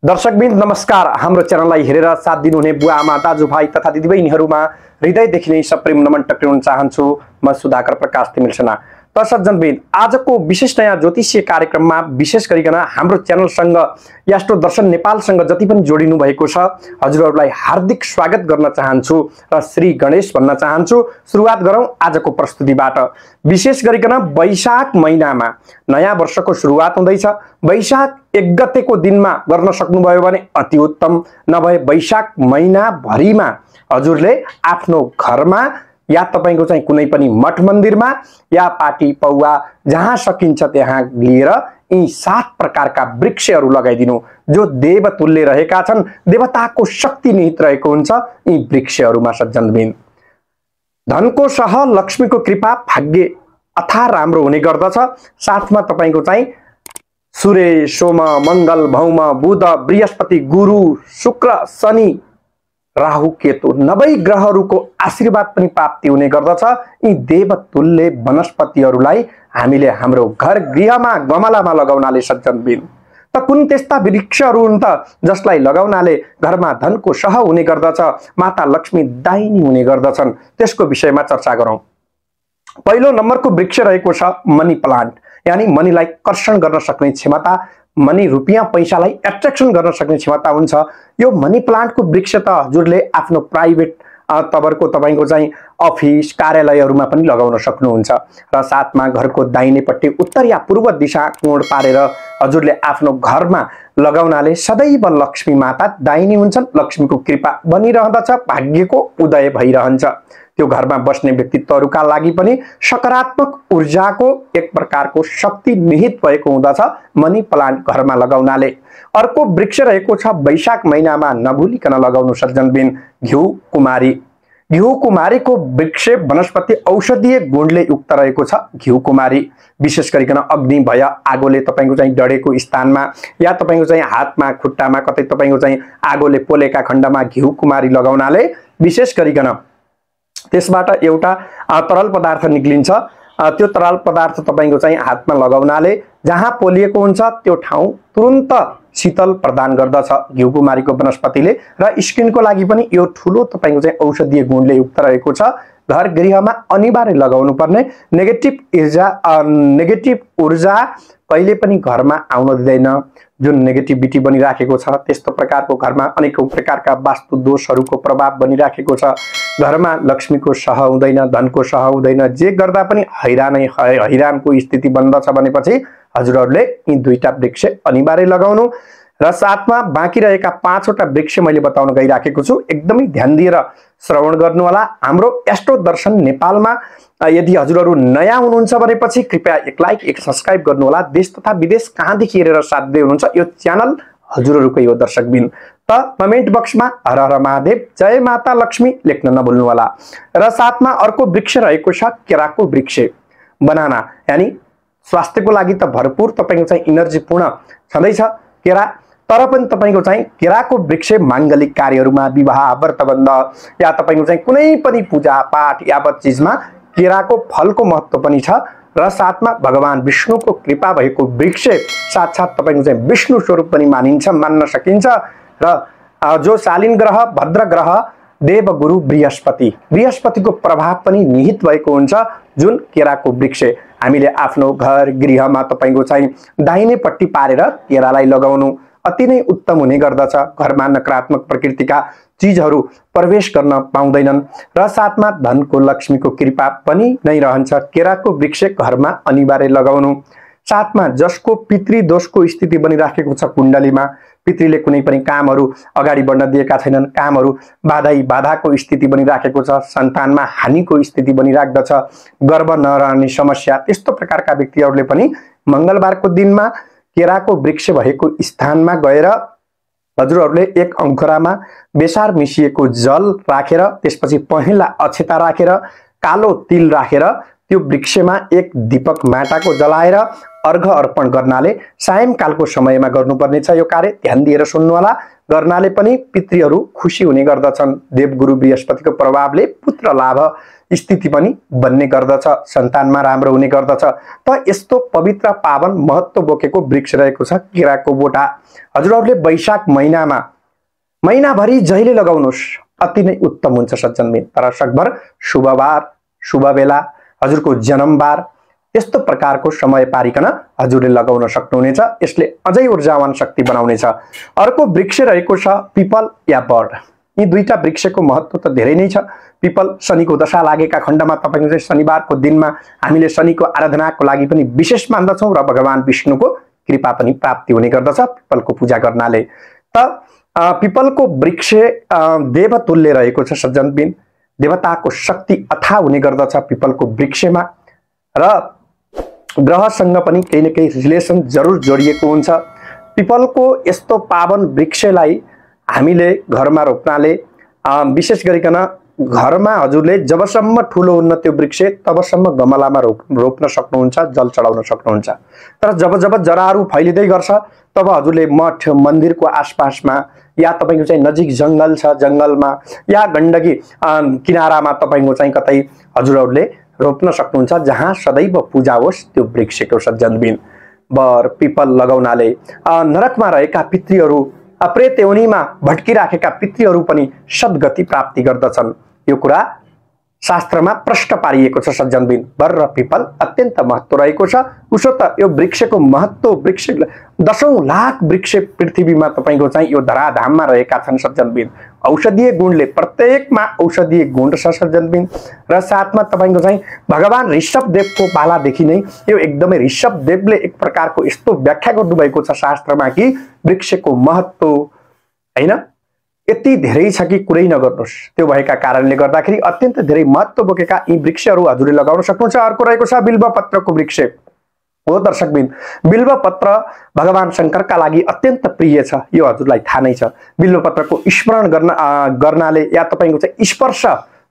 दर्शकबिन नमस्कार। हाम्रो च्यानललाई हेरेर साथ दिनुहुने बुवा आमा दाजुभाइ तथा दिदीबहिनीहरूमा हृदयदेखि नै सप्रेम नमन टक्राउन चाहन्छु। म सुधाकर प्रकाश तिमिल सेना। त सज्जनबिन, आजको विशेष नयाँ ज्योतिषीय कार्यक्रममा विशेष गरिकन हाम्रो च्यानलसँग एस्ट्रो दर्शन नेपालसँग जति पनि जोडिनु भएको छ हजुरहरूलाई हार्दिक स्वागत गर्न चाहन्छु र श्री गणेश भन्न चाहन्छु। सुरुवात गरौँ आजको प्रस्तुतिबाट। विशेष गरिकन वैशाख महिनामा नयाँ वर्षको सुरुवात हुँदैछ। वैशाख 1 गतेको दिनमा गर्न सक्नुभयो भने अति उत्तम, नभए वैशाख महिनाभरिमा हजुरले आफ्नो घरमा या तपाईको चाहिँ कुनै पनि मठ मन्दिरमा या पाटी पौवा जहाँ सकिन्छ त्यहाँ लिएर यी 7 प्रकारका वृक्षहरू लगाइदिनु जो देवतुल्य रहेका छन्, देवताको शक्ति निहित रहेको हुन्छ यी वृक्षहरूमा। सज्जनबिन, धनको सह लक्ष्मीको कृपा भाग्य अथाह राम्रो हुने गर्दछ। साथमा तपाईको चाहिँ सूर्य, सोम, मंगल, भौम, बुध, बृहस्पति, गुरु, शुक्र, शनि, राहु, केतु 90 ग्रहहरूको आशीर्वाद पनि प्राप्ति हुने गर्दछ। यी देवतुल्य वनस्पतिहरूलाई हामीले हाम्रो घर गृहमा गमलामा लगाउनाले सज्जनबिन, त कुन त्यस्ता वृक्षहरू हुन् त जसलाई लगाउनाले घरमा धनको सह हुने गर्दछ, माता लक्ष्मी दाहिनी हुने गर्दछन्, त्यसको विषयमा चर्चा गरौँ। पहिलो नम्बरको वृक्ष रहेको छ मनी प्लान्ट, यानी मनीलाई कर्षण गर्न सक्ने क्षमता, मनी रुपियाँ पैसालाई एट्र्याक्सन गर्न सक्ने क्षमता हुन्छ। यो मनी प्लान्टको वृक्ष त हजुरले आफ्नो प्राइभेट तपाईको चाहिँ अफिस कार्यालयहरूमा पनि लगाउन सक्नुहुन्छ र साथमा घरको दाहिनेपट्टि उत्तर या पूर्व दिशा कोण पारेर हजुरले आफ्नो घरमा लगाउनाले सदैव लक्ष्मी माता दाहिनी हुन्छन्, लक्ष्मीको कृपा बनिरहँदछ, भाग्यको उदय भइरहन्छ। त्यो घरमा बस्ने व्यक्तित्वहरूका लागि पनि सकारात्मक ऊर्जाको एक प्रकारको शक्ति निहित भएको हुँदछ मनी प्लान्ट घरमा लगाउनाले। अर्को वृक्ष रहेको छ वैशाख महिनामा नभुलिकन लगाउनु सज्जनबिन, घिउ कुमारी। घिउ कुमारीको वृक्ष वनस्पति औषधीय गुणले युक्त रहेको छ। घिउ कुमारी विशेष गरिकन अग्नि भय आगोले तपाईको चाहिँ डढेको स्थानमा या तपाईको चाहिँ हातमा खुट्टामा कतै तपाईको चाहिँ आगोले पोलेका खण्डमा घिउ कुमारी लगाउनाले विशेष गरिकन त्यसबाट एउटा तरल पदार्थ निक्लिन्छ। त्यो तरल पदार्थ तपाईको चाहिँ हातमा लगाउनाले जहाँ पोलिएको हुन्छ त्यो ठाउँ तुरुन्त शीतल प्रदान गर्दछ घिउ कुमारीको वनस्पतिले। र स्किनको लागि पनि यो ठुलो तपाईको चाहिँ औषधीय गुणले युक्त रहेको छ। घर गृहमा अनिवार्य लगाउनु पर्ने। नेगेटिभ ऊर्जा कहिले पनि घरमा आउन दिँदैन। जुन नेगेटिभिटी बनिराखेको छ त्यस्तो प्रकारको घरमा अनेकौं प्रकारका वास्तु दोषहरूको प्रभाव बनिराखेको छ। घरमा लक्ष्मीको सह हुँदैन, धनको सह हुँदैन, जे गर्दा पनि हैरानको स्थिति बन्दछ भनेपछि हजुरहरूले यी 2टा वृक्ष अनिवार्य लगाउनु। र साथमा बाँकी रहेका 5 वटा वृक्ष मैले बताउन गइराखेको छु, एकदमै ध्यान दिएर श्रवण गर्नु होला। हाम्रो एस्ट्रो दर्शन नेपालमा यदि हजुरहरू नयाँ हुनुहुन्छ भनेपछि कृपया एक लाइक एक सब्स्क्राइब गर्नु होला। देश तथा विदेश कहाँदेखि हेरेर साथ दिदै हुनुहुन्छ यो च्यानल हजुरहरूकै हो दर्शकबिन। त कमेन्ट बक्समा हर हर महादेव जय माता लक्ष्मी लेख्न नभुल्नु होला। र साथमा अर्को वृक्ष रहेको छ केराको वृक्ष, बनाना, यानी स्वास्थ्यको लागि त भरपूर तपाईको चाहिँ एनर्जी पूर्ण छँदैछ केरा, तर पनि तपाईको चाहिँ केराको वृक्ष मांगलिक कार्यहरूमा, विवाह, व्रतबन्ध या तपाईको चाहिँ कुनै पनि पूजा पाठ यावत चीजमा केराको फलको महत्त्व पनि छ। र साथमा भगवान विष्णुको कृपा भएको वृक्ष साक्षात तपाईको चाहिँ विष्णु स्वरूप पनि मान्न सकिन्छ। र जो शालीन ग्रह, भद्र ग्रह, देवगुरु बृहस्पतिको प्रभाव पनि निहित भएको हुन्छ। जुन केराको वृक्ष हामीले आफ्नो घर गृहमा तपाईको चाहिँ दाहिनेपट्टि पारेर केरालाई लगाउनु अति नै उत्तम हुने गर्दछ। घरमा नकारात्मक प्रकृतिका चीजहरू प्रवेश गर्न पाउँदैनन् र साथमा धनको लक्ष्मीको कृपा पनि नै रहन्छ। केराको वृक्ष घरमा अनिवार्य लगाउनु। साथमा जसको पितृ दोषको स्थिति बनिराखेको छ कुण्डलीमा, पितृले कुनै पनि कामहरू अगाडि बढ्न दिएका छैनन्, कामहरू बाधाको स्थिति बनिराखेको छ, सन्तानमा हानिको स्थिति बनिराख्दछ, गर्भ नरहने समस्या, त्यस्तो प्रकारका व्यक्तिहरूले पनि मंगलबारको दिनमा केराको वृक्ष भएको स्थानमा गएर हजुरहरूले एक अंकुरामा बेसार मिसिएको जल राखेर त्यसपछि पहेँला अक्षता राखेर कालो तिल राखेर त्यो वृक्षमा एक दीपक माटाको जलाएर अर्घ अर्पण गर्नाले सायंकालको समयमा गर्नुपर्नेछ यो कार्य। ध्यान दिएर सुन्नुहोला। गर्नाले पनि पितृहरू खुसी हुने गर्दछन्। देवगुरु बृहस्पतिको प्रभावले पुत्र लाभ स्थिति पनि बन्ने गर्दछ, सन्तानमा राम्रो हुने गर्दछ। त यस्तो पवित्र पावन महत्त्व बोकेको वृक्ष रहेको छ केराको बोटा। हजुरहरूले वैशाख महिनाभरि जहिले लगाउनुहोस् अति नै उत्तम हुन्छ सज्जनबिन। तर सकभर शुभबार, शुभ बेला, हजुरको जन्मबार यस्तो प्रकारको समय पारिकन हजुरले लगाउन सक्नुहुनेछ। यसले अझै ऊर्जावान शक्ति बनाउनेछ। अर्को वृक्ष रहेको छ पिपल या बड। यी दुईटा वृक्षको महत्त्व त धेरै नै छ। पिपल शनिको दशा लागेका खण्डमा तपाईको चाहिँ शनिबारको दिनमा हामीले शनिको आराधनाको लागि पनि विशेष मान्दछौँ र भगवान विष्णुको कृपा पनि प्राप्ति हुने गर्दछ पिपलको पूजा गर्नाले। त पिपलको वृक्ष देवतुल्य रहेको छ सज्जनबिन। देवताको शक्ति अथाह हुने गर्दछ पिपलको वृक्षमा र ग्रहसँग पनि केही न केही रिलेसन जरुर जोडिएको हुन्छ। पिपलको यस्तो पावन वृक्षलाई हामीले घरमा रोप्नाले विशेष गरिकन घरमा हजुरले जबसम्म ठुलो हुन्न त्यो वृक्ष तबसम्म गमलामा रोप्न सक्नुहुन्छ, जल चढाउन सक्नुहुन्छ। तर जब जब जराहरू फैलिँदै गर्छ तब हजुरले मठ मन्दिरको आसपासमा या तपाईको चाहिँ नजिक जंगल छ जंगलमा या गण्डकी किनारामा तपाईको चाहिँ कतै हजुरहरूले रोप्न सक्नुहुन्छ जहाँ सदैव पूजा होस् त्यो वृक्षको सज्जनबिन। बर पिपल लगाउनाले नरकमा रहेका पितृहरू अप्रेत योनिमा भट्किराखेका पितृहरू पनि सद्गति प्राप्ति गर्दछन्। यो कुरा शास्त्रमा प्रष्ट पारिएको छ सज्जनबिन। बर र पिपल अत्यन्त महत्त्व रहेको छ। उसो त यो वृक्षको महत्त्व, वृक्ष 10औं लाख वृक्ष पृथ्वीमा तपाईको चाहिँ यो धराधाममा रहेका छन् सज्जनबिन। औषधीय गुणले प्रत्येकमा औषधीय गुण छ सज्जनबिन। र साथमा तपाईको चाहिँ भगवान ऋषभदेवको पालादेखि नै यो एकदमै ऋषभदेवले एक प्रकारको यस्तो व्याख्या गर्नुभएको छ शास्त्रमा कि वृक्षको महत्त्व हैन यति धेरै छ कि कुरै नगर्नुहोस्। त्यो भएका कारणले गर्दाखेरि अत्यन्त धेरै महत्त्व बोकेका यी वृक्षहरू हजुरले लगाउन सक्नुहुन्छ। अर्को रहेको छ बिल्वपत्रको वृक्ष हो दर्शकबिन। बिल्वपत्र भगवान शंकरका लागि अत्यन्त प्रिय छ, यो हजुरलाई थाहा नै छ। बिल्वपत्रको स्मरण गर्नाले या तपाईको चाहिँ स्पर्श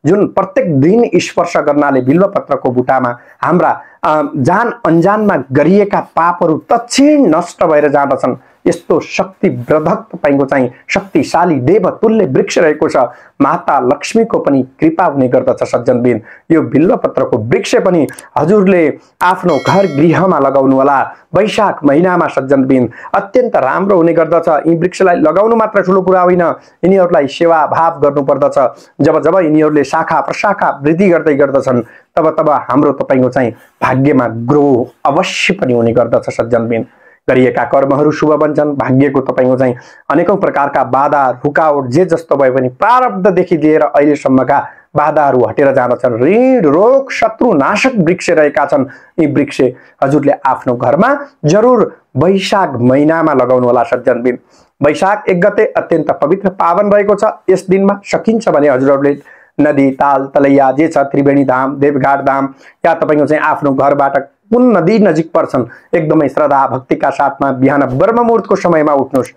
जुन प्रत्येक दिन स्पर्श गर्नाले बिल्वपत्रको बुटामा हाम्रा जान अनजानमा गरिएका पापहरू तत्क्षण नष्ट भएर जाँदछन्। यस्तो शक्तिवर्धक तपाईको चाहिँ शक्तिशाली देवतुल्य वृक्ष रहेको छ। माता लक्ष्मीको पनि कृपा हुने गर्दछ सज्जनबिन। यो बिल्वपत्रको वृक्ष पनि हजुरले आफ्नो घर गृहमा लगाउनु होला वैशाख महिनामा सज्जनबिन। अत्यन्त राम्रो हुने गर्दछ। यी वृक्षलाई लगाउनु मात्र ठुलो कुरा होइन, यिनीहरूलाई सेवा भाव गर्नुपर्दछ। जब जब यिनीहरूले शाखा प्रशाखा वृद्धि गर्दै गर्दछन् तब तब हाम्रो तपाईको चाहिँ भाग्यमा ग्रोथ अवश्य पनि हुने गर्दछ सज्जनबिन। गरिएका कर्महरू शुभ बन्छन्। भाग्यको तपाईको चाहिँ अनेकौं प्रकारका बाधा रुकावट जे जस्तो भए पनि प्रारब्धदेखि लिएर अहिलेसम्मका बाधाहरू हटेर जाँदछन्। ऋण रोग शत्रु नाशक वृक्ष रहेका छन्। यी वृक्ष हजुरले आफ्नो घरमा जरुर वैशाख महिनामा लगाउनु होला सज्जनबिन। वैशाख 1 गते अत्यन्त पवित्र पावन रहेको छ। यस दिनमा सकिन्छ भने हजुरहरूले नदी ताल तलैया जे छ त्रिवेणी धाम देवघाट धाम या तपाईको चाहिँ आफ्नो घरबाट कुन नदी नजिक पर्छन् एकदमै श्रद्धा भक्तिका साथमा बिहान ब्रह्म मुहूर्तको समयमा उठ्नुहोस्,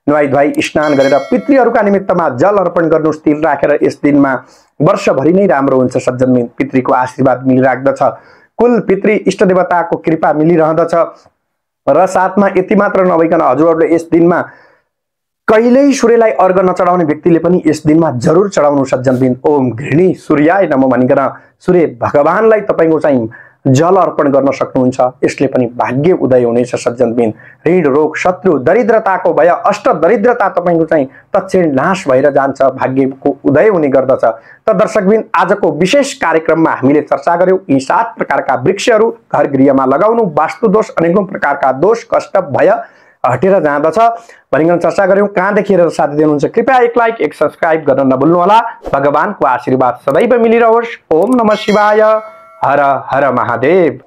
नुहाई धुवाई स्नान गरेर पितृहरूका निमित्तमा जल अर्पण गर्नुहोस् तिल राखेर। यस दिनमा वर्षभरि नै राम्रो हुन्छ सज्जनबिन। पितृको आशीर्वाद मिलिराख्दछ, कुल पितृ इष्ट देवताको कृपा मिलिरहँदछ। र साथमा यति मात्र नभइकन हजुरहरूले यस दिनमा कहिल्यै सूर्यलाई अर्घ नचढाउने व्यक्तिले पनि यस दिनमा जरुर चढाउनु सज्जनबिन। ओम घृणी सूर्याय नमः भनिकन सूर्य भगवानलाई तपाईको चाहिँ जल अर्पण गर्न सक्नुहुन्छ। यसले पनि भाग्य उदय हुनेछ सज्जनबिन। ऋण रोग शत्रु दरिद्रताको भय अष्ट दरिद्रता तपाईको चाहिँ तत्क्षण नाश भएर जान्छ, भाग्यको उदय हुने गर्दछ। त दर्शकबिन आजको विशेष कार्यक्रममा हामीले चर्चा गर्यौं यी 7 प्रकारका वृक्षहरू घर गृहमा लगाउनु वास्तु दोष अनेकौं प्रकारका दोष कष्ट भय हटेर जाँदछ भनिकन चर्चा गर्यौं। कहाँदेखि हेरेर साथ दिनुहुन्छ कृपया एक लाइक एक सब्स्क्राइब गर्न नभुल्नु होला। भगवानको आशीर्वाद सदैव मिलिरहोस्। ओम नमः शिवाय। हर हर महादेव।